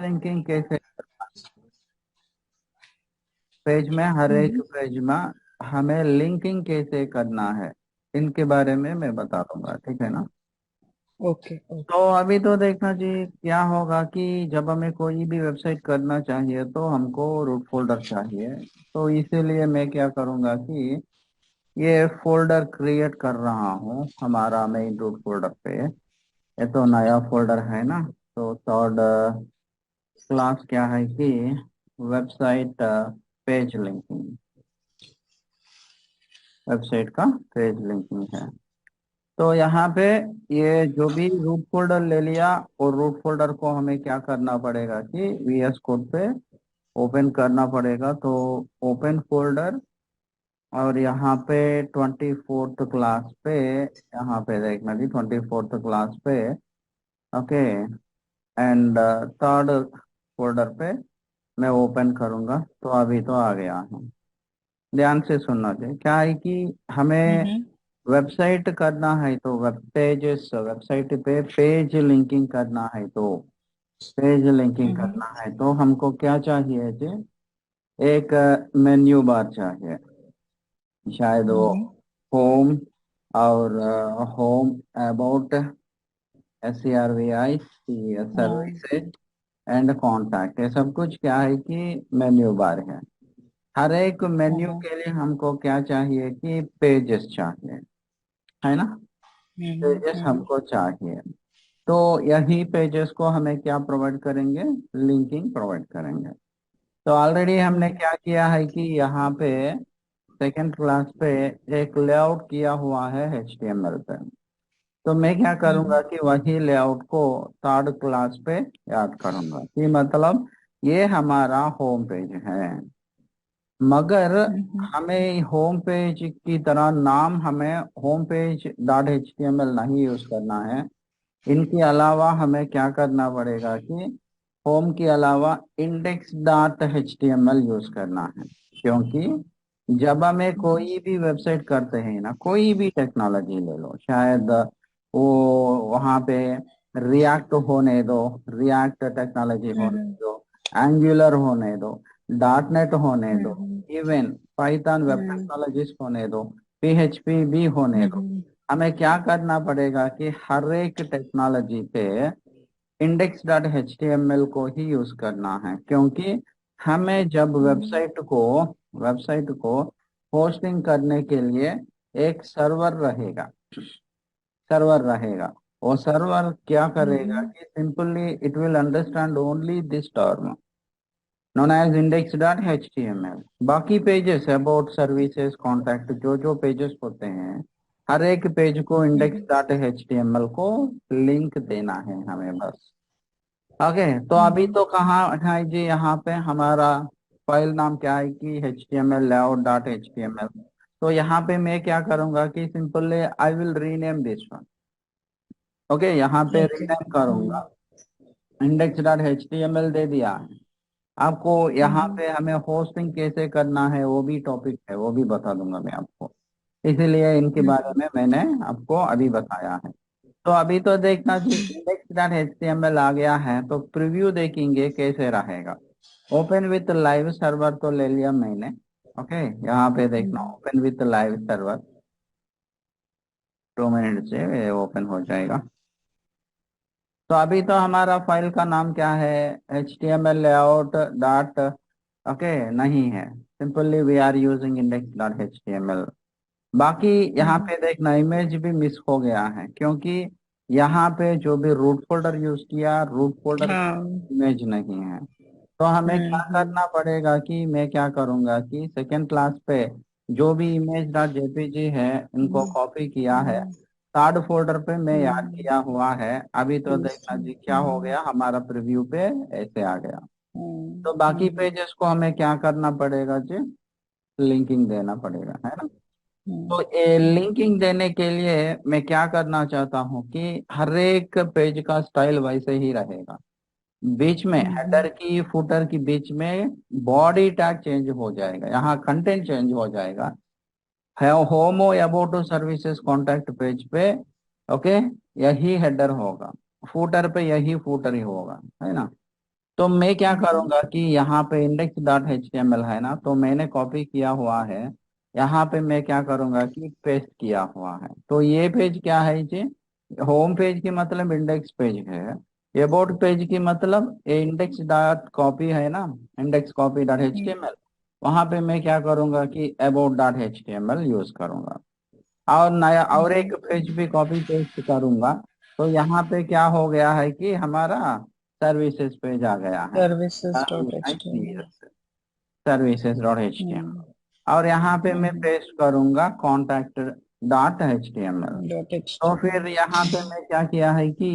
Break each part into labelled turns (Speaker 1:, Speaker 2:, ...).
Speaker 1: Linking कैसे page में, हर एक पेज में हमें लिंकिंग कैसे करना है, इनके बारे में मैं बता दूंगा, ठीक है ना।
Speaker 2: ओके
Speaker 1: तो
Speaker 2: ओके।
Speaker 1: अभी तो देखना जी क्या होगा कि जब हमें कोई भी वेबसाइट करना चाहिए तो हमको रूट फोल्डर चाहिए। तो इसीलिए मैं क्या करूंगा कि ये फोल्डर क्रिएट कर रहा हूँ हमारा मेन रूट फोल्डर पे। ये तो नया फोल्डर है ना। तो थर्ड क्लास क्या है कि वेबसाइट पेज लिंकिंग, वेबसाइट का पेज लिंकिंग है। तो यहाँ पे ये जो भी रूट फोल्डर ले लिया, और रूट फोल्डर को हमें क्या करना पड़ेगा कि वीएस कोड पे ओपन करना पड़ेगा। तो ओपन फोल्डर, और यहाँ पे 24th क्लास पे, यहाँ पे देखना जी 24th क्लास पे, ओके, एंड थर्ड फोल्डर पे मैं ओपन करूंगा। तो अभी तो आ गया हूँ। ध्यान से सुनना चाहिए, क्या है कि हमें
Speaker 2: हम्म
Speaker 1: वेबसाइट करना है तो वेब पेजेस, वेबसाइट पे पेज लिंकिंग करना है तो पेज लिंकिंग
Speaker 2: हम्म
Speaker 1: करना है तो हमको क्या चाहिए जी, एक मेन्यू बार चाहिए। शायद वो
Speaker 2: हम्म
Speaker 1: होम, और होम अबाउट, SERVI
Speaker 2: हाँ।
Speaker 1: सर्विसेज एंड कॉन्टैक्ट, ये सब कुछ क्या है कि मेन्यू बार है। हर एक मेन्यू
Speaker 2: हाँ।
Speaker 1: के लिए हमको क्या चाहिए कि पेजेस चाहिए, है ना। पेजेस
Speaker 2: हम्म।
Speaker 1: हमको चाहिए। तो यही पेजेस को हमें क्या प्रोवाइड करेंगे, लिंकिंग प्रोवाइड करेंगे। तो ऑलरेडी हमने
Speaker 2: हम्म
Speaker 1: क्या किया है कि यहाँ पे सेकंड क्लास पे एक लेआउट किया हुआ है HTML पे। तो मैं क्या करूँगा
Speaker 2: हम्म
Speaker 1: कि वही लेआउट को थर्ड क्लास पे ऐड करूँगा, कि मतलब ये हमारा होम पेज है, मगर
Speaker 2: हम्म
Speaker 1: हमें होम पेज की तरह नाम हमें होम पेज डॉट HTML नहीं यूज करना है। इनके अलावा हमें क्या करना पड़ेगा कि होम के अलावा इंडेक्स डॉट HTML यूज करना है। क्योंकि जब हमें कोई भी वेबसाइट करते हैं ना, कोई भी टेक्नोलॉजी ले लो, शायद वो वहाँ पे रिएक्ट होने दो, रिएक्ट टेक्नोलॉजी होने
Speaker 2: हम्म
Speaker 1: दो, एंगुलर होने दो, डॉट नेट होने दो,
Speaker 2: हम्म
Speaker 1: इवन पाइथन वेब
Speaker 2: हम्म
Speaker 1: टेक्नोलॉजीज होने दो, PHP भी होने दो,
Speaker 2: हम्म
Speaker 1: हमें क्या करना पड़ेगा कि हर एक टेक्नोलॉजी पे इंडेक्स डॉट HTML को ही यूज करना है। क्योंकि हमें जब वेबसाइट को होस्टिंग करने के लिए एक सर्वर रहेगा। वो सर्वर क्या करेगा
Speaker 2: हम्म
Speaker 1: कि simply it will understand only this term known as index.html। बाकी पेजेस अबाउट सर्विसेज कॉन्टैक्ट जो पेजेस होते हैं, हर एक पेज को
Speaker 2: हम्म
Speaker 1: index.html को लिंक देना है हमें बस। ओके, तो अभी
Speaker 2: हम्म
Speaker 1: तो कहाँ है जी, यहाँ पे हमारा फाइल नाम क्या है कि HTML layout.html। तो यहाँ पे मैं क्या करूँगा कि simply I will rename this one. Okay, यहाँ पे
Speaker 2: ओके।
Speaker 1: रीनेम करूँगा, index.html दे दिया है। आपको यहाँ
Speaker 2: हम्म
Speaker 1: पे हमें होस्टिंग कैसे करना है वो भी टॉपिक है, वो भी बता दूंगा मैं आपको। इसीलिए इनके बारे में मैंने आपको अभी बताया है। तो अभी तो देखना जी index.html आ गया है, तो प्रीव्यू देखेंगे कैसे रहेगा। ओपन विथ लाइव सर्वर तो ले लिया मैंने। ओके, यहाँ पे देखना open with live server, 2 minute से ओपन हो जाएगा। तो अभी तो हमारा फाइल का नाम क्या है, HTML layout डॉट, ओके नहीं है, simply we are using index.html। बाकी यहाँ
Speaker 2: हम्म
Speaker 1: पे देखना इमेज भी मिस हो गया है, क्योंकि यहाँ पे जो भी रूट फोल्डर यूज किया, रूट फोल्डर
Speaker 2: हाँ।
Speaker 1: इमेज नहीं है। तो हमें क्या
Speaker 2: हम्म
Speaker 1: करना पड़ेगा कि मैं क्या करूँगा कि सेकेंड क्लास पे जो भी इमेज डॉट जेपीजी है इनको
Speaker 2: हम्म
Speaker 1: कॉपी किया है,
Speaker 2: हम्म
Speaker 1: थर्ड फोल्डर पे मैं याद
Speaker 2: हम्म
Speaker 1: किया हुआ है। अभी तो देखना जी क्या हो
Speaker 2: हम्म
Speaker 1: गया, हमारा प्रीव्यू पे ऐसे आ गया। तो बाकी
Speaker 2: हम्म
Speaker 1: पेजेस को हमें क्या करना पड़ेगा जी, लिंकिंग देना पड़ेगा, है ना। तो ये लिंकिंग देने के लिए मैं क्या करना चाहता हूँ कि हर एक पेज का स्टाइल वैसे ही रहेगा। बीच में हेडर की फुटर की बीच में बॉडी टैग चेंज हो जाएगा, यहाँ कंटेंट चेंज हो जाएगा, है होमो अबाउट सर्विसेज कॉन्टैक्ट पेज पे। ओके, यही हेडर होगा, फुटर पे यही फुटर ही होगा, है ना। तो मैं क्या करूंगा कि यहाँ पे index.html है ना, तो मैंने कॉपी किया हुआ है। यहाँ पे मैं क्या करूंगा कि पेस्ट किया हुआ है। तो ये पेज क्या है जी? होम पेज की मतलब इंडेक्स पेज है। अबाउट पेज की मतलब इंडेक्स डॉट कॉपी है ना, index copy dot H T M L. वहां पे मैं क्या करूंगा कि about dot H T M L use करूंगा। और नया और एक पेज भी कॉपी पेस्ट करूंगा। तो यहाँ पे क्या हो गया है कि हमारा सर्विसेज पेज आ गया है।
Speaker 2: Services dot H T M L.
Speaker 1: Services dot H T M L. और यहाँ पे मैं पेस्ट करूंगा contact dot H T M L.
Speaker 2: Dot H T
Speaker 1: तो
Speaker 2: एम
Speaker 1: फिर यहाँ पे मैं क्या किया है कि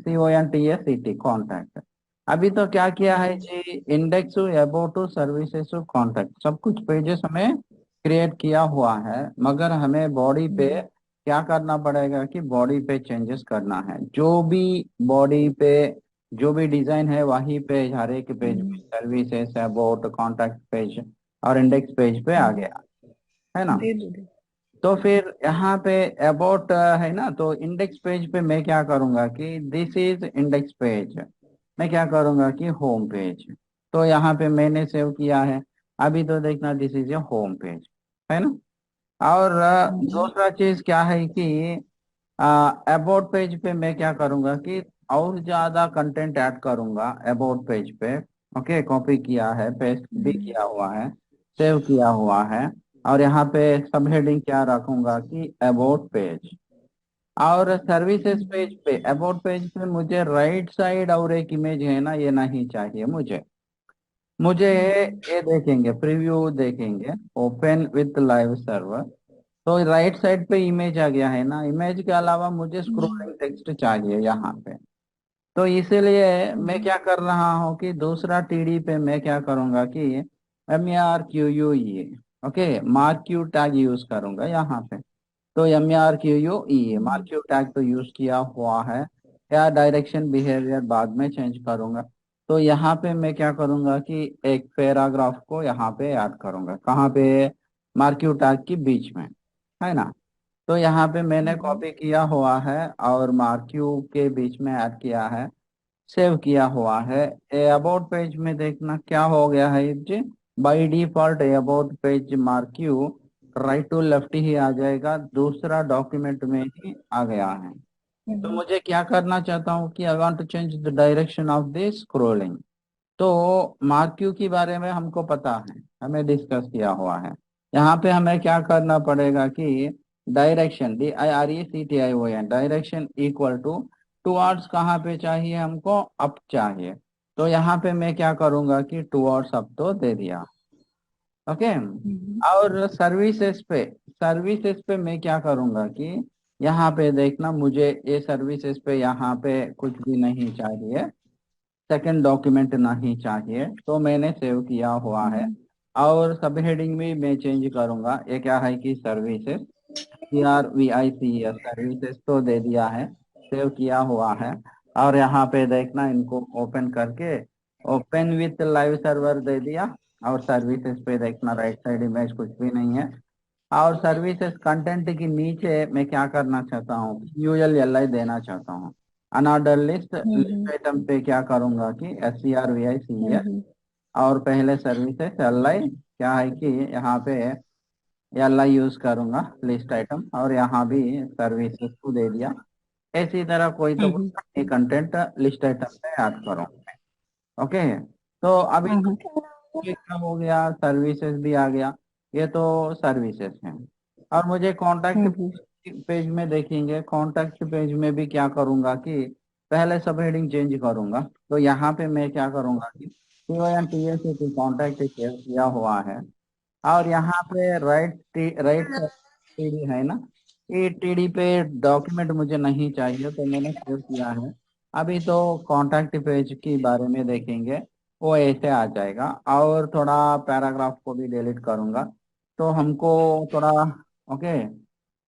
Speaker 1: CONTACT कॉन्टैक्ट। अभी तो क्या किया है
Speaker 2: एल।
Speaker 1: जी, इंडेक्स अबाउट सर्विसेज कॉन्टैक्ट सब कुछ पेजेस हमें क्रिएट किया हुआ है। मगर हमें बॉडी पे क्या करना पड़ेगा कि बॉडी पे चेंजेस करना है। जो भी बॉडी पे जो भी डिजाइन है वहीं पे हर एक पेज में सर्विसेज अबाउट कॉन्टैक्ट पेज और इंडेक्स पेज पे आ गया है ना।
Speaker 2: दे दो दे।
Speaker 1: तो फिर यहाँ पे अबाउट है ना, तो इंडेक्स पेज पे मैं क्या करूंगा कि दिस इज इंडेक्स पेज। मैं क्या करूंगा कि होम पेज। तो यहाँ पे मैंने सेव किया है। अभी तो देखना this is a home page है ना। और दूसरा चीज क्या है कि अबाउट पेज पे मैं क्या करूंगा कि और ज्यादा कंटेंट ऐड करूंगा अबाउट पेज पे। ओके, कॉपी किया है, पेस्ट भी किया हुआ है, सेव किया हुआ है। और यहाँ पे सब हेडिंग क्या रखूंगा कि अबाउट पेज। और सर्विसेज पेज पे अबाउट पेज पे मुझे राइट साइड और एक इमेज है ना, ये नहीं चाहिए मुझे। मुझे ये देखेंगे, प्रीव्यू देखेंगे, ओपन विथ लाइव सर्वर। तो राइट साइड पे इमेज आ गया है ना, इमेज के अलावा मुझे स्क्रोलिंग टेक्स्ट चाहिए यहाँ पे। तो इसीलिए मैं क्या कर रहा हूँ कि दूसरा टीडी पे मैं क्या करूंगा कि MARQUE, okay, marquee tag use करूंगा यहाँ पे। तो MARQUE मार्क्यू टैग तो यूज किया हुआ है। या डायरेक्शन बिहेवियर बाद में चेंज करूंगा। तो यहाँ पे मैं क्या करूंगा कि एक पैराग्राफ को यहाँ पे ऐड करूंगा, कहाँ पे? मार्क्यू टैग के बीच में, है ना। तो यहाँ पे मैंने कॉपी किया हुआ है और मार्क्यू के बीच में ऐड किया है, सेव किया हुआ है। ए अबाउट पेज में देखना क्या हो गया है जी। By default a about page marquee right to left ही आ जाएगा, दूसरा डॉक्यूमेंट में ही आ गया है। तो मुझे क्या करना चाहता हूँ कि I want to change the direction of this scrolling. तो मार्क्यू के बारे में हमको पता है, हमें डिस्कस किया हुआ है। यहाँ पे हमें क्या करना पड़ेगा कि direction DIRECTION direction equal to towards कहाँ पे चाहिए हमको? अप चाहिए। तो यहाँ पे मैं क्या करूंगा कि टुवर्ड्स अप तो दे दिया। ओके। और सर्विसेज पे मैं क्या करूंगा कि यहाँ पे देखना, मुझे ये सर्विसेज पे यहाँ पे कुछ भी नहीं चाहिए, सेकंड डॉक्यूमेंट नहीं चाहिए। तो मैंने सेव किया हुआ है। और सब हेडिंग में मैं चेंज करूंगा। ये क्या है कि सर्विसेज, SERVICES सर्विसेज तो दे दिया है, सेव किया हुआ है। और यहाँ पे देखना, इनको ओपन करके ओपन विथ लाइव सर्वर दे दिया। और सर्विसेज पे देखना राइट साइड इमेज कुछ भी नहीं है। और सर्विसेज कंटेंट के नीचे मैं क्या करना चाहता हूँ, ULLI देना चाहता हूँ। अनऑर्डर लिस्ट लिस्ट आइटम पे क्या करूंगा कि SERVICES। और पहले सर्विसेज LI क्या है कि यहाँ पे LI यूज करूंगा लिस्ट आइटम, और यहाँ भी सर्विसेज को दे दिया। इसी तरह कोई तो कोई कंटेंट लिस्ट आइटम पे ऐड करूँ। ओके। तो अभी तो ये क्या हो गया, सर्विसेज भी आ गया। ये तो सर्विसेज है। और मुझे कॉन्टैक्ट पेज में देखेंगे, कॉन्टैक्ट पेज में भी क्या करूंगा कि पहले सब हेडिंग चेंज करूंगा। तो यहाँ पे मैं क्या करूंगा कि CONTACT कॉन्टैक्ट सेव किया हुआ है। और यहाँ पे राइट टीडी है ना, ये टीडी पे डॉक्यूमेंट मुझे नहीं चाहिए, तो मैंने सेव किया है। अभी तो कॉन्टैक्ट पेज के बारे में देखेंगे, वो ऐसे आ जाएगा। और थोड़ा पैराग्राफ को भी डिलीट करूंगा। तो हमको थोड़ा, ओके,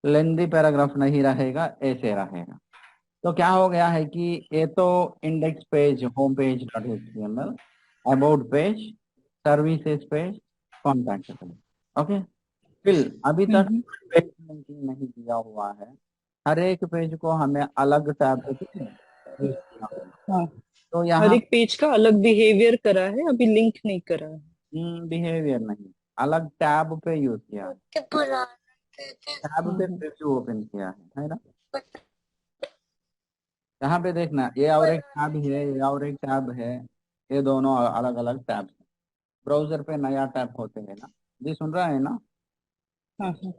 Speaker 1: लेंदी पैराग्राफ नहीं रहेगा, ऐसे रहेगा। तो क्या हो गया है कि ये तो index page, home page dot HTML, about page, services page, contact page. Okay. फिर अभी तक पेज लिंकिंग नहीं दिया हुआ है। हर एक पेज को हमें अलग टैब, यूज किया होगा।
Speaker 2: हाँ,
Speaker 1: तो
Speaker 2: हर
Speaker 1: यहाँ
Speaker 2: एक पेज का अलग बिहेवियर करा है, अभी लिंक नहीं करा है।
Speaker 1: बिहेवियर नहीं, अलग टैब पे यूज किया है, टैब
Speaker 2: हाँ
Speaker 1: पे
Speaker 2: हाँ
Speaker 1: प्रीव्यू ओपन किया है ना। यहाँ पे देखना, ये और एक टैब है, ये और एक टैब है, ये दोनों अलग अलग टैब है। ब्राउजर पे नया टैब होते हैं ना, जी सुन रहा है ना।
Speaker 2: हाँ हाँ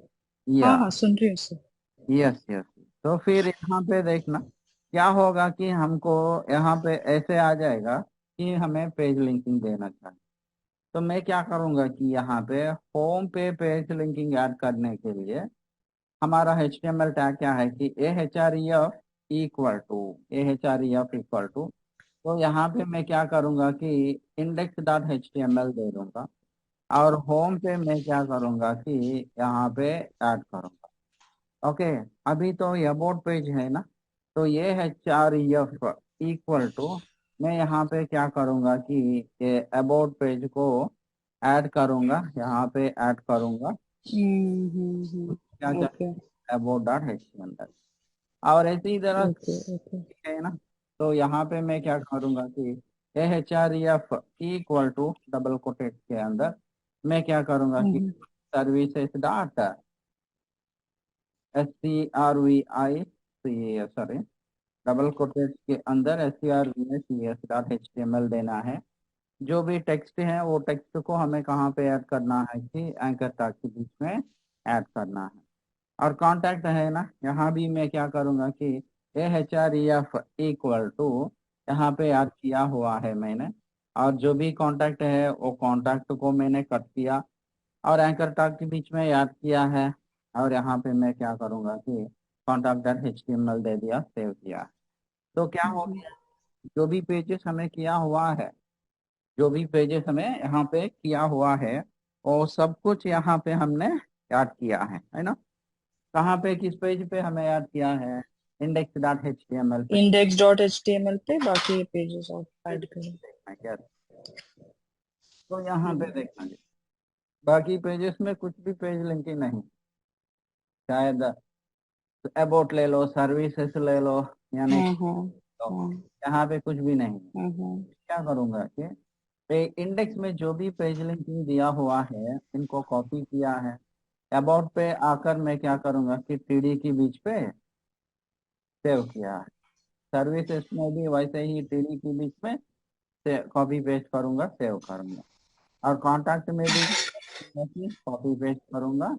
Speaker 1: या
Speaker 2: हाँ हाँ, सुन रही हूँ सर।
Speaker 1: Yes yes. तो फिर यहाँ पे देखना क्या होगा कि हमको यहाँ पे ऐसे आ जाएगा कि हमें पेज लिंकिंग देना चाहिए। तो मैं क्या करूँगा कि यहाँ पे होम पे पेज लिंकिंग ऐड करने के लिए हमारा HTML टैग क्या है कि AHREF इक्वल टू। तो यहाँ पे मैं क्या करूँगा कि index.html दे दूंगा, और होम पे मैं क्या करूँगा कि यहाँ पे ऐड करूँगा। ओके, अभी तो ये अबाउट पेज है ना, तो ये HREF इक्वल टू, मैं यहाँ पे क्या करूँगा कि ये अबाउट पेज को ऐड करूँगा, यहाँ पे ऐड करूँगा। क्या क्या,
Speaker 2: ओके
Speaker 1: about.html, और ऐसी तरह
Speaker 2: ओके ओके।
Speaker 1: है ना। तो यहाँ पे मैं क्या करूँगा कि AHREF equal to double quoted के अंदर मैं क्या करूँगा कि services dot SCRVI, sorry, double quoted के अंदर SCRVICS.html देना है। जो भी टेक्स्ट है वो टेक्स्ट को हमें कहाँ पे ऐड करना है कि एंकर टैग के बीच में ऐड करना है। और कांटेक्ट है ना, यहाँ भी मैं क्या करूँगा कि AHREF इक्वल टू, यहाँ पे ऐड किया हुआ है मैंने, और जो भी कांटेक्ट है वो कांटेक्ट को मैंने कट किया और एंकर टैग के बीच में ऐड किया है। और यहाँ पे मैं क्या करूँगा कि contact.html दे दिया, सेव किया। तो क्या हो गया, जो भी पेजेस हमें किया हुआ है, जो भी पेजेस हमें यहाँ पे किया हुआ है वो सब कुछ यहाँ पे हमने ऐड किया है ना। कहाँ पे, किस पेज पे हमें ऐड किया है, index.html पे।
Speaker 2: index.html पे बाकी ये पेजेस आप ऐड करें।
Speaker 1: देखना क्या, तो यहाँ पे देखना जी, बाकी पेजेस में कुछ भी पेज लिंकिंग नहीं, शायद अबाउट ले लो, सर्विसेज ले लो, यानी
Speaker 2: हाँ हाँ
Speaker 1: तो
Speaker 2: हाँ
Speaker 1: यहाँ पे कुछ भी नहीं है।
Speaker 2: हाँ हाँ।
Speaker 1: क्या करूँगा कि इंडेक्स में जो भी पेज लिंकिंग दिया हुआ है इनको कॉपी किया है, अबाउट पे आकर मैं क्या करूँगा कि TD के बीच पे सेव किया है। सर्विसेज में भी वैसे ही TD के बीच में से कॉपी पेस्ट करूँगा, सेव करूँगा। और कॉन्टैक्ट में भी कॉपी पेस्ट करूँगा।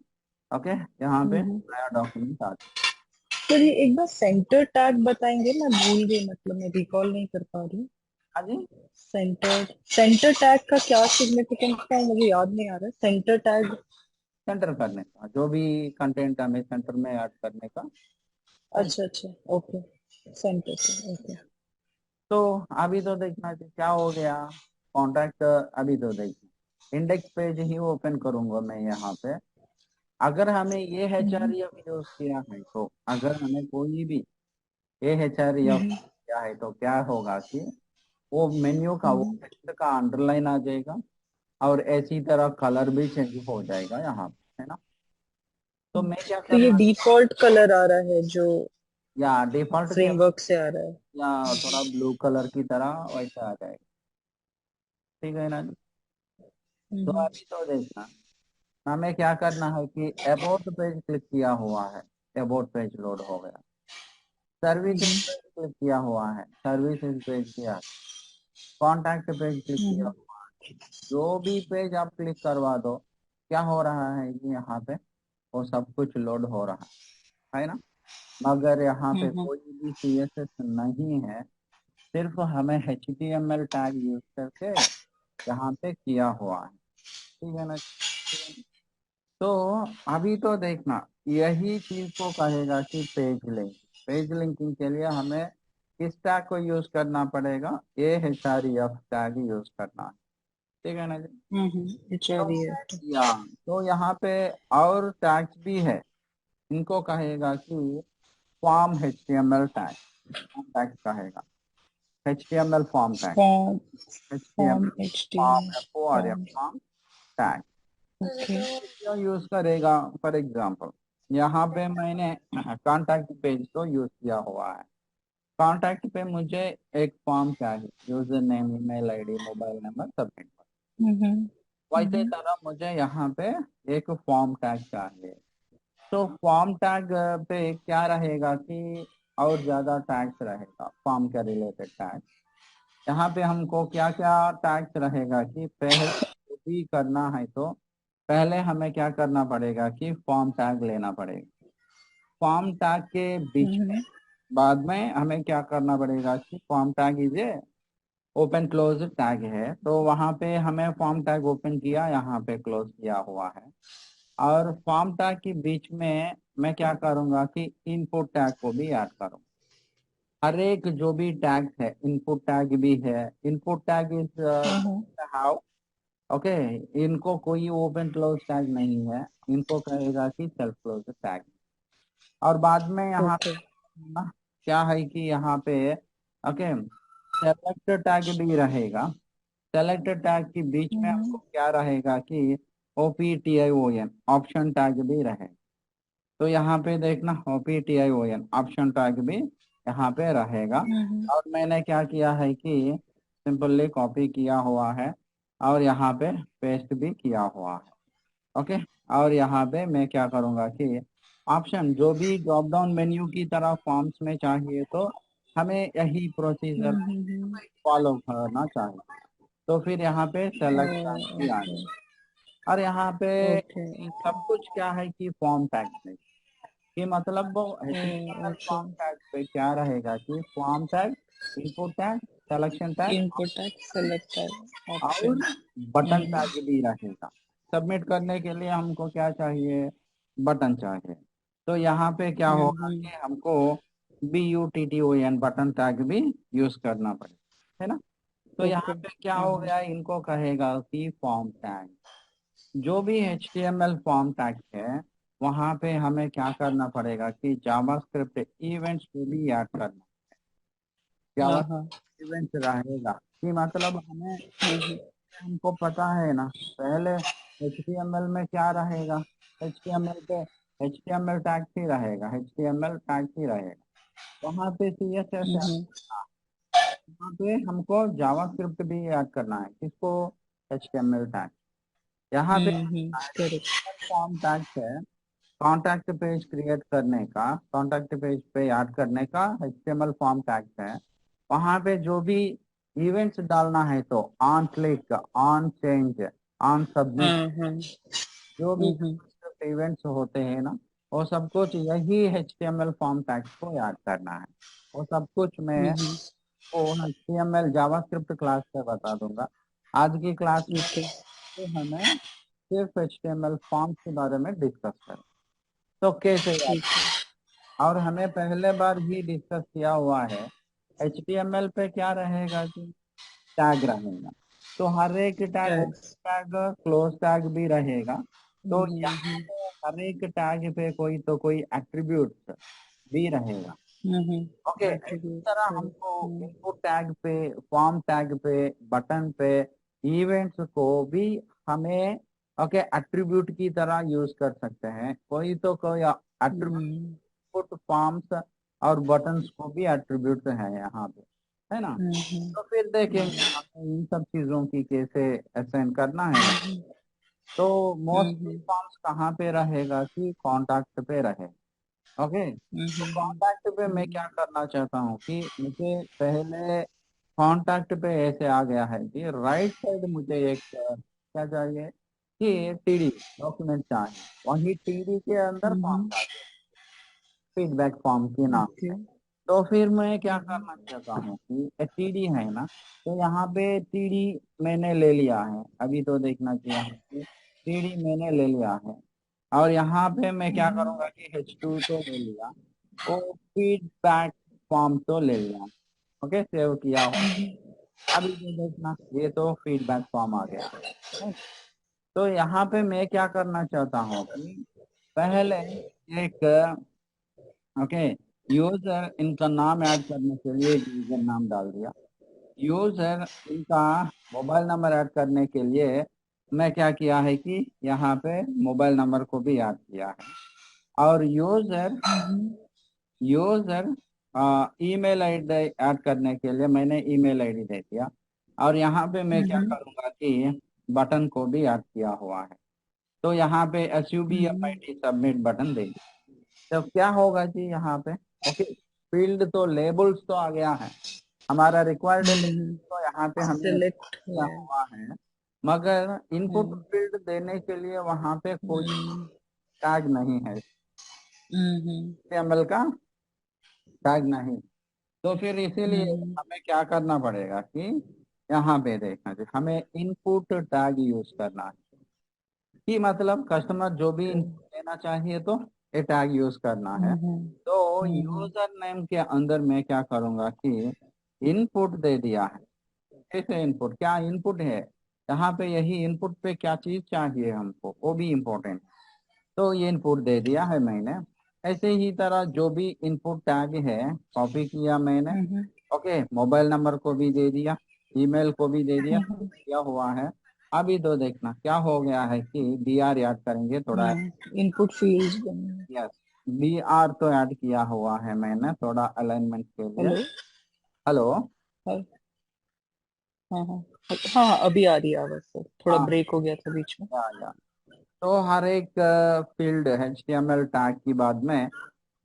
Speaker 1: ओके, यहाँ पे
Speaker 2: हम्म।
Speaker 1: नया डॉक्यूमेंट आ।
Speaker 2: सर ये एक बार सेंटर टैग बताएंगे, मैं भूल गई, मतलब मैं रिकॉल नहीं कर पा रही।
Speaker 1: हाँ जी,
Speaker 2: सेंटर सेंटर टैग का क्या सिग्निफिकेंस है, मुझे याद नहीं आ रहा है सेंटर टैग।
Speaker 1: सेंटर करने का, जो भी कंटेंट हमें सेंटर में ऐड करने का है।
Speaker 2: अच्छा अच्छा, ओके, सेंटर से ओके।
Speaker 1: तो अभी तो देखना कि क्या हो गया कॉन्टैक्ट, अभी तो देखना इंडेक्स पेज ही ओपन करूंगा मैं यहाँ पे। अगर हमें ये HREF यूज किया है, तो अगर हमें कोई भी ये HREF
Speaker 2: हम्म
Speaker 1: किया है तो क्या होगा कि वो मेन्यू का, वो
Speaker 2: हम्म।
Speaker 1: टेक्स्ट का अंडरलाइन आ जाएगा, और ऐसी तरह कलर भी चेंज हो जाएगा यहाँ पे, है ना। तो मैं क्या
Speaker 2: तो ये
Speaker 1: करना,
Speaker 2: डिफॉल्ट कलर आ रहा है जो
Speaker 1: या डिफॉल्ट के,
Speaker 2: फ्रेमवर्क से आ रहा है।
Speaker 1: या थोड़ा ब्लू कलर की तरह वैसा आ जाएगा, ठीक है ना जी। तो
Speaker 2: हम्म
Speaker 1: अभी तो देखना, हमें क्या करना है कि अबाउट पेज क्लिक किया हुआ है, अबाउट पेज लोड हो गया। सर्विसेज
Speaker 2: हम्म
Speaker 1: पेज क्लिक किया हुआ है, सर्विसेज पेज किया। कॉन्टैक्ट पेज क्लिक किया
Speaker 2: हम्म
Speaker 1: हुआ है। जो भी पेज आप क्लिक करवा दो, क्या हो रहा है कि यहाँ पे वो सब कुछ लोड हो रहा है ना। मगर यहाँ पे
Speaker 2: हम्म
Speaker 1: कोई भी CSS नहीं है, सिर्फ हमें HTML टैग यूज करके यहाँ पे किया हुआ है, ठीक है ना। तो अभी तो देखना, यही चीज को कहेगा कि पेज लिंक। पेज लिंकिंग के लिए हमें किस टैग को यूज करना पड़ेगा, AHREF टैग यूज करना है, ठीक है ना जी।
Speaker 2: अच्छा भी है।
Speaker 1: तो या तो यहाँ पे और टैग्स भी है, इनको कहेगा कि फॉर्म HTML टैग, टैग कहेगा HTML form tag,
Speaker 2: form form
Speaker 1: HTML
Speaker 2: HTML
Speaker 1: form, FORM
Speaker 2: form.
Speaker 1: Form tag.
Speaker 2: Okay.
Speaker 1: क्यों यूज करेगा, फॉर एग्जाम्पल यहाँ पे मैंने कॉन्टैक्ट पेज को यूज किया हुआ है, कॉन्टैक्ट पे मुझे एक फॉर्म चाहिए, user name, email ID, mobile number, submit.
Speaker 2: हम्म
Speaker 1: वैसे
Speaker 2: हम्म
Speaker 1: तरह मुझे यहाँ पे एक फॉर्म टैग चाहिए। तो फॉर्म टैग पे क्या रहेगा कि और ज्यादा टैग्स रहेगा फॉर्म के रिलेटेड टैग। यहाँ पे हमको क्या क्या टैग्स रहेगा कि पहले जो भी करना है तो पहले हमें क्या करना पड़ेगा कि फॉर्म टैग लेना पड़ेगा। फॉर्म टैग के बीच में
Speaker 2: हम्म
Speaker 1: बाद में हमें क्या करना पड़ेगा कि form tag is a open close tag है, तो वहां पे हमें फॉर्म टैग ओपन किया, यहाँ पे क्लोज किया हुआ है। और फॉर्म टैग के बीच में मैं क्या करूंगा कि इनपुट टैग को भी ऐड करूंगा। हर एक जो भी टैग है, इनपुट टैग भी है, इनपुट टैग इज
Speaker 2: हाँ
Speaker 1: हाउ, ओके, इनको कोई ओपन क्लोज टैग नहीं है, इनको कहेगा कि सेल्फ क्लोज टैग। और बाद में यहाँ
Speaker 2: ओके
Speaker 1: ना क्या है कि यहाँ पे ओके सेलेक्ट टैग भी रहेगा। सेलेक्ट टैग के बीच में आपको
Speaker 2: हम्म
Speaker 1: क्या रहेगा कि OPTION ऑप्शन टैग भी रहेगा। तो यहाँ पे देखना OPTION ऑप्शन टैग भी यहाँ पे रहेगा।
Speaker 2: हम्म
Speaker 1: और मैंने क्या किया है कि सिंपली कॉपी किया हुआ है और यहाँ पे पेस्ट भी किया हुआ है। ओके। और यहाँ पे मैं क्या करूँगा कि ऑप्शन जो भी ड्रॉप डाउन मेन्यू की तरह फॉर्म्स में चाहिए तो हमें यही प्रोसीजर फॉलो करना चाहिए। तो फिर यहाँ पे सेलेक्ट भी आ
Speaker 2: ओके
Speaker 1: गया। और यहाँ पे
Speaker 2: ओके ओके
Speaker 1: सब कुछ क्या है कि फॉर्म टैग में कि मतलब वो HTML
Speaker 2: ओके
Speaker 1: फॉर्म टैग पे क्या रहेगा कि form tag, input tag, selection tag
Speaker 2: input tag select tag
Speaker 1: और
Speaker 2: ऑप्शन
Speaker 1: बटन टैग भी रहेगा। सबमिट करने के लिए हमको क्या चाहिए, बटन चाहिए। तो यहाँ पे क्या होगा
Speaker 2: हम्म
Speaker 1: कि हमको BUTTON बटन टैग भी यूज करना पड़ेगा, है ना। तो यहाँ
Speaker 2: ओके
Speaker 1: पे क्या हो गया, इनको कहेगा कि फॉर्म टैग। जो भी HTML फॉर्म टैग है वहां पे हमें क्या करना पड़ेगा कि जावास्क्रिप्ट इवेंट्स को भी ऐड करना।
Speaker 2: हाँ
Speaker 1: जावा
Speaker 2: हाँ
Speaker 1: इवेंट्स रहेगा कि मतलब हमें, हमको पता है ना पहले HTML में क्या रहेगा, HTML पे HTML टैग ही रहेगा, HTML टैग ही रहेगा। वहां पे CSS ऐड
Speaker 2: हम्म
Speaker 1: करना, वहां पे हमको जावास्क्रिप्ट भी ऐड करना है, किसको, HTML टैग। यहाँ पे
Speaker 2: करेक्ट
Speaker 1: फॉर्म टैग है कॉन्टैक्ट पेज क्रिएट करने का, कॉन्टैक्ट पेज पे ऐड करने का HTML फॉर्म टैग है। वहां पे जो भी इवेंट्स डालना है तो on click, on change, on submit,
Speaker 2: हाँ हाँ
Speaker 1: जो भी जावास्क्रिप्ट इवेंट्स होते हैं ना वो सब कुछ यही HTML फॉर्म टैग को ऐड करना है। वो सब कुछ मैं वो HTML जावास्क्रिप्ट क्लास पे बता दूंगा। आज की क्लास में
Speaker 2: ओके
Speaker 1: तो हमें सिर्फ HTML फॉर्म्स के बारे में डिस्कस करें तो कैसे याद।
Speaker 2: ठीक है
Speaker 1: और हमें पहले बार ही डिस्कस किया हुआ है HTML पे क्या रहेगा कि टैग रहेगा। तो हर एक tag,
Speaker 2: tags
Speaker 1: tag close tag भी रहेगा। तो यहाँ
Speaker 2: हम्म
Speaker 1: पे हर एक टैग पे कोई तो कोई एट्रीब्यूट भी रहेगा। ओके, इसी
Speaker 2: एट्रीब्यूट्स
Speaker 1: तरह
Speaker 2: करेक्ट
Speaker 1: हमको इनपुट टैग पे, फॉर्म टैग पे, बटन पे, इवेंट्स को भी हमें ओके एट्रीब्यूट की तरह यूज कर सकते हैं। कोई तो कोई एट्रीब्यूट फॉर्म्स और बटन्स को भी एट्रीब्यूट है यहाँ पे, है ना। तो फिर देखेंगे हमें इन सब चीजों की कैसे असाइन करना है ना। तो मोस्टली फॉर्म्स कहाँ पे रहेगा कि कॉन्टैक्ट पे रहेगा। ओके, तो कॉन्टैक्ट पे मैं क्या करना चाहता हूँ कि मुझे पहले कॉन्टैक्ट पे ऐसे आ गया है कि राइट साइड मुझे एक क्या चाहिए कि TD डॉक्यूमेंट चाहिए, वही TD के अंदर फॉर्म चाहिए, फीडबैक फॉर्म के नाम
Speaker 2: ओके
Speaker 1: से। तो फिर मैं क्या करना चाहता हूँ कि TD है ना, तो यहाँ पे TD मैंने ले लिया है, अभी तो देखना कि यहाँ पे TD मैंने ले लिया है। और यहाँ पे मैं क्या करूँगा कि H2 तो ले लिया, वो फीडबैक फॉर्म तो ले लिया। ओके, सेव किया हुआ। अभी ये देखना ये तो फीडबैक फॉर्म आ गया है। तो यहाँ पे मैं क्या करना चाहता हूँ कि पहले एक ओके यूजर, इनका नाम ऐड करने के लिए यूजर नाम डाल दिया। यूजर इनका मोबाइल नंबर ऐड करने के लिए मैं क्या किया है कि यहाँ पे मोबाइल नंबर को भी ऐड किया है। और user, user email ID add करने के लिए मैंने ईमेल आईडी दे दिया, और यहाँ पे मैं क्या
Speaker 2: हम्म
Speaker 1: करूँगा कि बटन को भी ऐड किया हुआ है। तो यहाँ पे
Speaker 2: हम्म
Speaker 1: SUBMID सबमिट बटन दे दिया। तो क्या होगा जी यहाँ पे, ओके, फील्ड तो लेबल्स तो आ गया है, हमारा रिक्वायर्ड लेबल
Speaker 2: हम्म
Speaker 1: तो यहाँ पे हमने
Speaker 2: सिलेक्ट
Speaker 1: दिया
Speaker 2: है।
Speaker 1: हुआ है, मगर इनपुट
Speaker 2: हम्म
Speaker 1: फील्ड देने के लिए वहाँ पे कोई
Speaker 2: हम्म
Speaker 1: टैग नहीं है,
Speaker 2: हम्म
Speaker 1: HTML का टैग नहीं। तो फिर इसीलिए
Speaker 2: हम्म
Speaker 1: हमें क्या करना पड़ेगा कि यहाँ पे देखना चाहिए, हमें इनपुट टैग यूज करना है, कि मतलब कस्टमर जो भी
Speaker 2: ओके।
Speaker 1: इनपुट लेना चाहिए तो ये टैग यूज करना है।
Speaker 2: हम्म
Speaker 1: तो
Speaker 2: हम्म
Speaker 1: यूजर नेम के अंदर मैं क्या करूंगा कि इनपुट दे दिया है। कैसे इनपुट, क्या इनपुट है यहाँ पे, यही इनपुट पे क्या चीज चाहिए हमको वो भी इम्पोर्टेंट, तो ये इनपुट दे दिया है मैंने। ऐसे ही तरह जो भी इनपुट टैग है कॉपी किया मैंने,
Speaker 2: हम्म
Speaker 1: ओके, मोबाइल नंबर को भी दे दिया, ईमेल को भी दे दिया,
Speaker 2: हम्म
Speaker 1: दिया हुआ है। अभी तो देखना क्या हो गया है कि BR याद करेंगे थोड़ा।
Speaker 2: इनपुट फील्ड्स बने।
Speaker 1: यस, BR तो ऐड किया हुआ है मैंने थोड़ा अलाइनमेंट के लिए।
Speaker 2: हेलो।
Speaker 1: हेलो।
Speaker 2: हाँ हाँ हाँ हाँ हाँ, अभी आ रही है आवाज सर, थोड़ा
Speaker 1: हाँ,
Speaker 2: ब्रेक हो गया था बीच में।
Speaker 1: या तो हर एक फील्ड HTML टैग की बाद में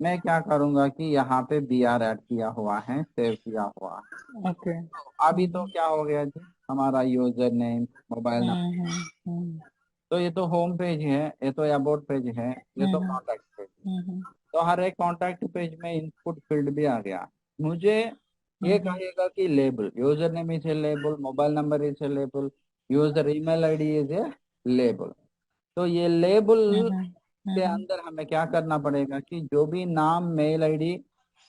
Speaker 1: मैं क्या करूंगा कि यहाँ पे BR ऐड किया हुआ है, सेव किया हुआ है।
Speaker 2: ओके।
Speaker 1: तो अभी तो क्या हो गया जी, हमारा यूजर नेम, मोबाइल नंबर,
Speaker 2: हम्म
Speaker 1: तो ये तो होम पेज है, ये तो अबाउट पेज है, ये तो
Speaker 2: हम्म
Speaker 1: कॉन्टैक्ट पेज।
Speaker 2: हम्म
Speaker 1: तो हर एक कॉन्टैक्ट पेज में इनपुट फील्ड भी आ गया। मुझे ये
Speaker 2: हम्म
Speaker 1: कहेगा कि label, user name is a label, mobile number is a label, user email ID is a label. तो ये लेबल के
Speaker 2: हम्म
Speaker 1: अंदर हमें क्या करना पड़ेगा कि जो भी नाम, मेल आईडी,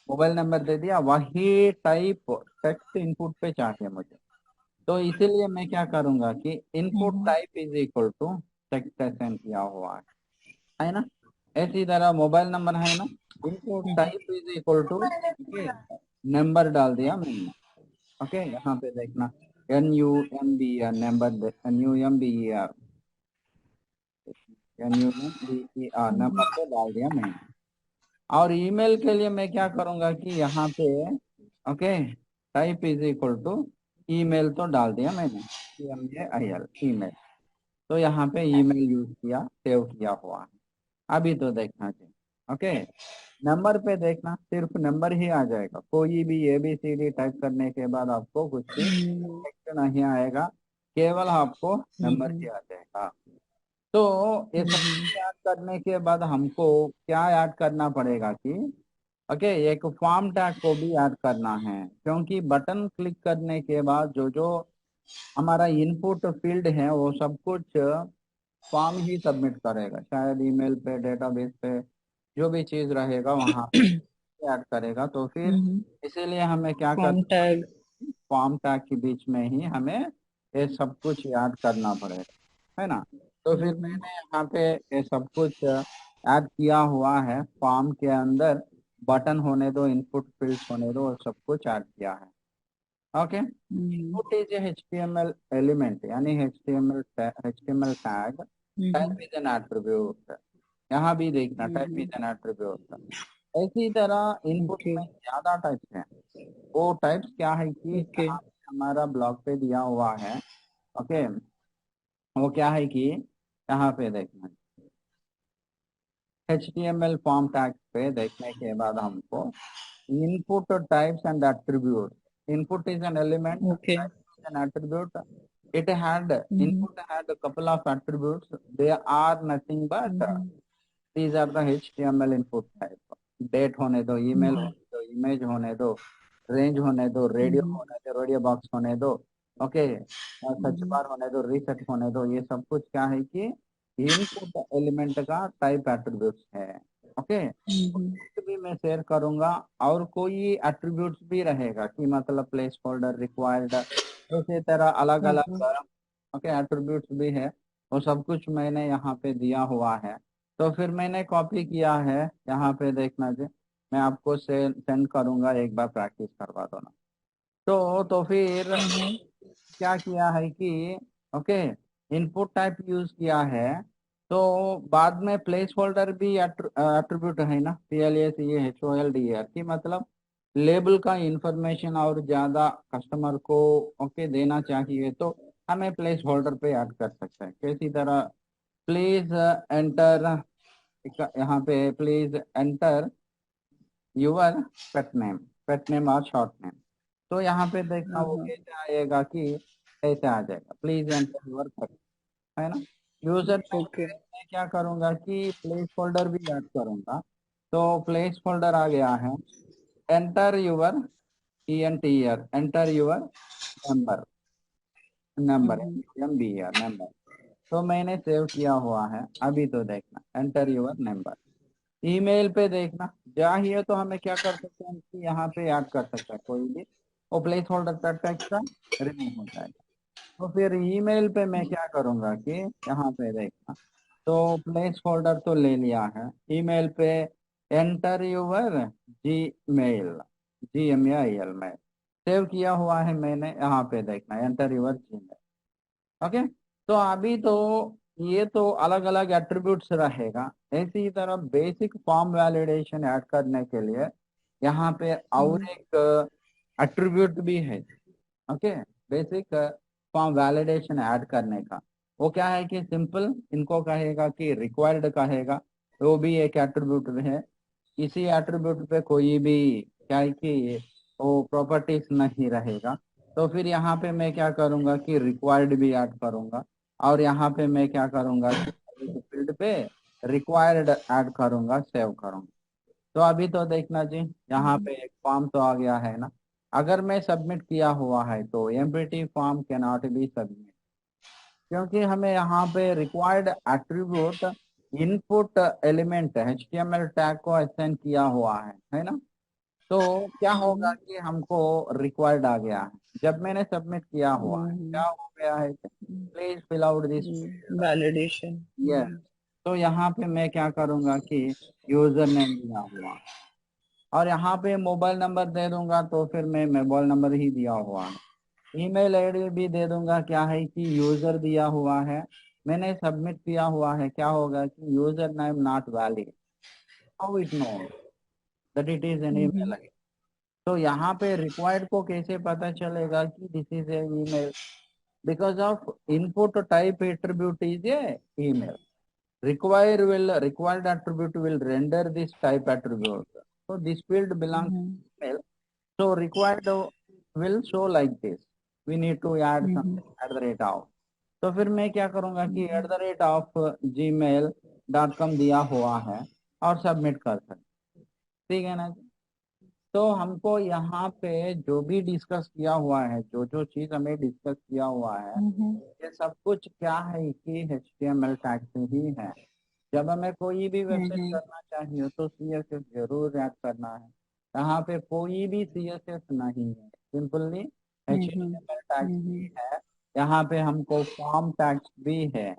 Speaker 1: मोबाइल नंबर दे दिया, वही टाइप टेक्स्ट इनपुट पे चाहिए मुझे। तो इसीलिए मैं क्या करूंगा कि input
Speaker 2: hmm
Speaker 1: type is equal to text assign किया हुआ है ना। इसी तरह मोबाइल नंबर है ना, input type is equal to, okay, number डाल दिया मैंने। ओके, यहाँ पे देखना, NUMBER नंबर, NUMBER, NUMBER
Speaker 2: हम्म
Speaker 1: नंबर पे डाल दिया मैंने। और ईमेल के लिए मैं क्या करूंगा कि यहाँ पे, okay, type is equal to email तो डाल दिया मैंने, EMAIL ईमेल। तो यहाँ पे ईमेल यूज किया, सेव किया हुआ है। अभी तो देखना चाहिए, ओके। नंबर पे देखना, सिर्फ नंबर ही आ जाएगा, कोई भी ABCD टाइप करने के बाद आपको कुछ भी
Speaker 2: हम्म
Speaker 1: टेक्स्ट नहीं आएगा, केवल आपको नंबर
Speaker 2: हम्म
Speaker 1: ही आ जाएगा। तो ये सब
Speaker 2: हम्म
Speaker 1: ऐड करने के बाद हमको क्या ऐड करना पड़ेगा कि, ओके, एक फॉर्म टैग को भी ऐड करना है, क्योंकि बटन क्लिक करने के बाद जो जो हमारा इनपुट फील्ड है वो सब कुछ फॉर्म ही सबमिट करेगा, शायद ईमेल पे, डेटाबेस पे, जो भी चीज रहेगा वहाँ ऐड करेगा। तो फिर
Speaker 2: हम्म
Speaker 1: इसीलिए हमें क्या
Speaker 2: फॉर्म
Speaker 1: करना,
Speaker 2: टैग।
Speaker 1: फॉर्म टैग के बीच में ही हमें ये सब कुछ याद करना पड़ेगा, है ना। तो फिर
Speaker 2: हम्म
Speaker 1: मैंने यहाँ पे ये सब कुछ ऐड किया हुआ है, फॉर्म के अंदर बटन होने दो, इनपुट फील्ड्स होने दो, और सब कुछ ऐड किया है। Okay,
Speaker 2: hmm
Speaker 1: input is HTML element, यानी HTML tag, type is an attribute. यहाँ भी देखना, टाइप इज एन एट्रीब्यूट। इसी तरह इनपुट
Speaker 2: ओके
Speaker 1: में ज्यादा टाइप्स हैं। वो टाइप्स क्या है कि
Speaker 2: ओके
Speaker 1: यहाँ पे हमारा ब्लॉग पे दिया हुआ है, ओके, वो क्या है कि यहाँ पे देखना, HTML फॉर्म टैग पे देखने के बाद हमको input types and attribute, input is an element,
Speaker 2: okay
Speaker 1: type is an attribute, it had input had a couple of attributes, they are nothing but these are the HTML input type। Date होने दो, email होने दो, image होने दो, range होने दो, radio होने दो, रेडियो बॉक्स होने दो, ओके, सर्च बार होने दो, रीसेट होने दो, ये सब कुछ क्या है कि इनपुट एलिमेंट का टाइप एट्रीब्यूट्स है। ओके, भी मैं शेयर करूंगा, और कोई एट्रीब्यूट्स भी रहेगा कि मतलब प्लेस होल्डर, रिक्वायर्ड, इसी तरह अलग अलग, ओके, एट्रीब्यूट्स भी है। वो सब कुछ मैंने यहाँ पे दिया हुआ है। तो फिर मैंने कॉपी किया है, यहाँ पे देखना जी, मैं आपको सेंड करूंगा, एक बार प्रैक्टिस करवा दो ना। तो फिर क्या किया है कि, ओके, इनपुट टाइप यूज किया है। तो बाद में प्लेस होल्डर भी एट्रीब्यूट है ना, PLACHOLDER, की मतलब लेबल का इंफॉर्मेशन और ज्यादा कस्टमर को ओके देना चाहिए तो हमें प्लेस होल्डर पे ऐड कर सकते हैं। किसी तरह प्लीज एंटर, यहाँ पे please enter your pet name और शॉर्ट नेम। तो यहाँ पे देखना वो
Speaker 2: हाँ।
Speaker 1: कैसे आएगा कि कैसे आ जाएगा, प्लीज एंटर यूर पेट, है ना। User name
Speaker 2: okay.
Speaker 1: पे मैं क्या करूंगा कि प्लेस होल्डर भी ऐड करूंगा। तो प्लेस होल्डर आ गया है, enter your ENTR, enter your number, number MBR number. तो मैंने सेव किया हुआ है, अभी तो देखना एंटर यूर नंबर। ईमेल पे देखना चाहिए तो हमें क्या कर सकते हैं कि यहाँ पे ऐड कर सकते हैं कोई भी, वो प्लेस होल्डर का टेक्स्ट का रिमूव हो जाएगा। तो फिर ईमेल पे मैं क्या करूंगा कि यहाँ पे देखना, तो प्लेस होल्डर तो ले लिया है। ईमेल पे एंटर यूर Gmail, GMAIL में सेव किया हुआ है मैंने, यहाँ पे देखना एंटर यूर Gmail। ओके। तो अभी तो ये तो अलग अलग एट्रीब्यूट्स रहेगा। इसी तरह बेसिक फॉर्म वैलिडेशन ऐड करने के लिए यहाँ पे और एक एट्रीब्यूट भी है। Okay. Basic form validation add करने का वो क्या है कि सिंपल इनको कहेगा कि रिक्वायर्ड कहेगा, वो भी एक एट्रीब्यूट है। इसी एट्रीब्यूट पे कोई भी क्या है कि वो प्रॉपर्टीज नहीं रहेगा। तो फिर यहाँ पे मैं क्या करूँगा कि रिक्वायर्ड भी ऐड करूँगा, और यहाँ पे मैं क्या करूँगा कि फील्ड पे रिक्वायर्ड ऐड करूँगा, सेव करूँगा। तो अभी तो देखना जी, यहाँ पे एक फॉर्म तो आ गया है ना। अगर मैं सबमिट किया हुआ है तो empty form can not be submit, क्योंकि हमें यहाँ पे required attribute input element HTML tag को असाइन किया हुआ है ना। तो क्या होगा कि हमको रिक्वायर्ड आ गया है, जब मैंने सबमिट किया हुआ है क्या हो गया है, please fill out this.
Speaker 2: Validation.
Speaker 1: ये तो यहाँ पे मैं क्या करूँगा कि यूजर नेम दिया हुआ, और यहाँ पे मोबाइल नंबर दे दूंगा, तो फिर मैं मोबाइल नंबर ही दिया हुआ है। ईमेल आईडी भी दे दूंगा, क्या है कि यूजर दिया हुआ है, मैंने सबमिट किया हुआ है। क्या होगा कि user name not valid, how it know that it is an email. तो यहाँ पे रिक्वायर्ड को कैसे पता चलेगा कि this is a email, because of input type attribute is a email. Required attribute will render this type attribute. So this field belongs to email. So required will show like this. We need to add something at the rate of. तो फिर मैं क्या करूंगा कि at the rate of gmail.com दिया हुआ है और सबमिट कर सकते, ठीक है ना। तो हमको यहाँ पे जो भी डिस्कस किया हुआ है, जो जो चीज हमें डिस्कस किया हुआ है, ये सब कुछ क्या है कि HTML टैग से ही है। जब हमें कोई भी वेबसाइट करना चाहिए तो CSS जरूर ऐड करना है। यहाँ पे कोई भी CSS नहीं है, सिंपली HTML टैग्स भी है। यहाँ पे हमको फॉर्म टैग्स भी है,